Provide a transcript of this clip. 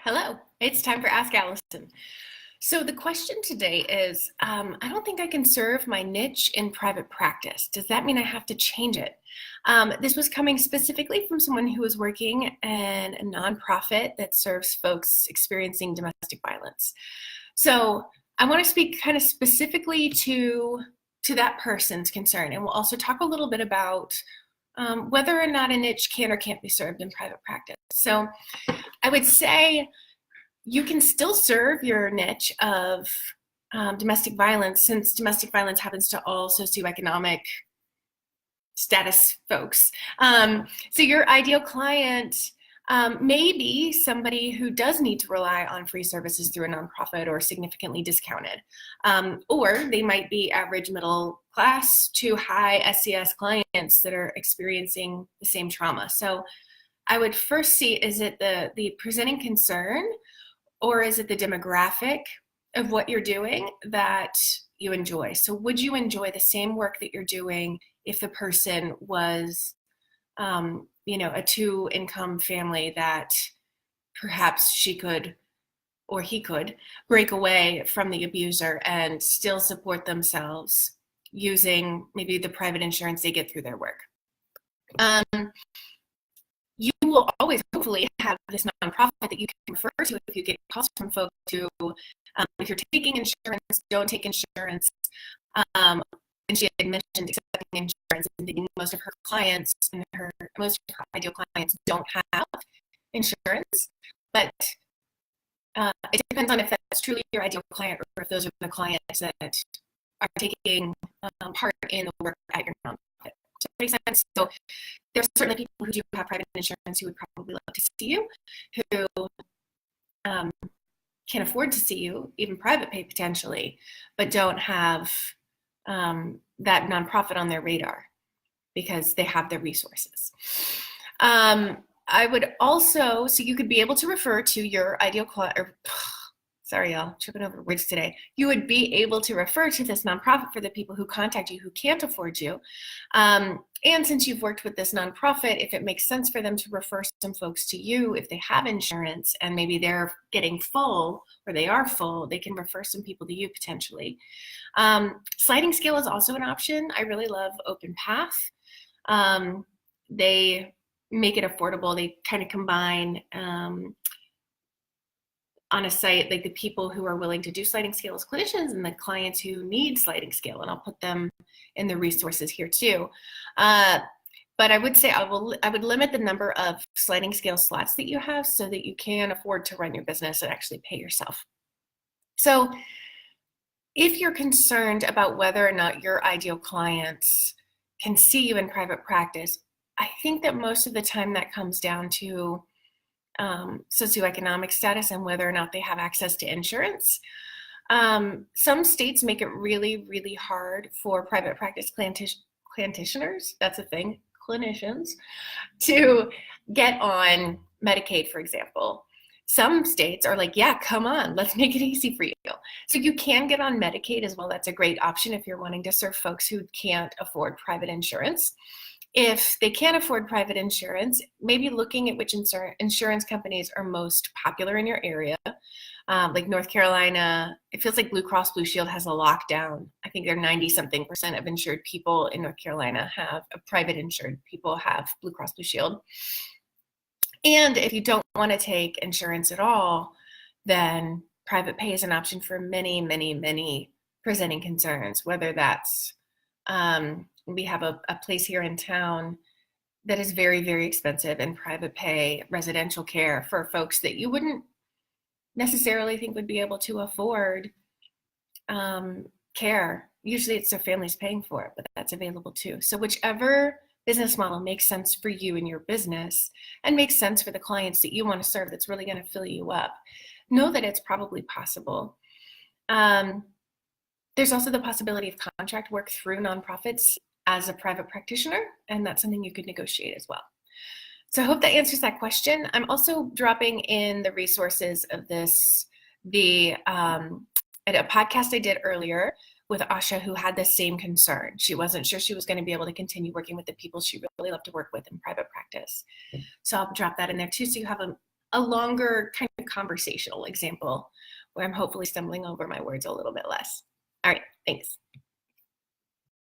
Hello, it's time for Ask Allison. So the question today is, I don't think I can serve my niche in private practice. Does that mean I have to change it? This was coming specifically from someone who was working in a nonprofit that serves folks experiencing domestic violence. So I want to speak kind of specifically to that person's concern, and we'll also talk a little bit about whether or not a niche can or can't be served in private practice. So I would say you can still serve your niche of domestic violence, since domestic violence happens to all socioeconomic status folks. So your ideal client may be somebody who does need to rely on free services through a nonprofit or significantly discounted. Or they might be average middle class to high SCS clients that are experiencing the same trauma. So I would first see, is it the presenting concern, or is it the demographic of what you're doing that you enjoy? So would you enjoy the same work that you're doing if the person was, a two-income family that perhaps she could or he could break away from the abuser and still support themselves using maybe the private insurance they get through their work? You will always hopefully have this nonprofit that you can refer to if you get calls from folks who, if you're taking insurance, don't take insurance. And she had mentioned accepting insurance, and thinking most of her clients and most of her ideal clients don't have insurance. But it depends on if that's truly your ideal client, or if those are the clients that are taking part in the work at your nonprofit. Does that make sense? So there's certainly people who do have private insurance who would probably love to see you, who can afford to see you, even private pay potentially, but don't have that nonprofit on their radar because they have the resources. I would also, so you could be able to refer to your ideal client, sorry, y'all, tripping over words today. You would be able to refer to this nonprofit for the people who contact you who can't afford you. And since you've worked with this nonprofit, if it makes sense for them to refer some folks to you, if they have insurance and maybe they're getting full or they are full, they can refer some people to you potentially. Sliding scale is also an option. I really love Open Path. They make it affordable. They kind of combine on a site, like the people who are willing to do sliding scale as clinicians and the clients who need sliding scale, and I'll put them in the resources here too. But I would say I would limit the number of sliding scale slots that you have so that you can afford to run your business and actually pay yourself. So if you're concerned about whether or not your ideal clients can see you in private practice, I think that most of the time that comes down to socioeconomic status and whether or not they have access to insurance. Some states make it really, really hard for private practice clinicians, that's a thing, clinicians, to get on Medicaid, for example. Some states are like, yeah, come on, let's make it easy for you. So you can get on Medicaid as well. That's a great option if you're wanting to serve folks who can't afford private insurance. If they can't afford private insurance, maybe looking at which insurance companies are most popular in your area. Like North Carolina, it feels like Blue Cross Blue Shield has a lockdown. I think they're 90-something% of insured people in North Carolina have private insured people have Blue Cross Blue Shield. And if you don't want to take insurance at all, then private pay is an option for many, many, many presenting concerns, whether that's we have a place here in town that is very, very expensive in private pay residential care for folks that you wouldn't necessarily think would be able to afford care. Usually it's their families paying for it, but that's available too. So whichever business model makes sense for you and your business and makes sense for the clients that you want to serve, that's really going to fill you up, know that it's probably possible. There's also the possibility of contract work through nonprofits as a private practitioner, and that's something you could negotiate as well. So I hope that answers that question. I'm also dropping in the resources of this, at a podcast I did earlier with Asha, who had the same concern. She wasn't sure she was going to be able to continue working with the people she really loved to work with in private practice. So I'll drop that in there too, so you have a longer kind of conversational example where I'm hopefully stumbling over my words a little bit less. All right, thanks.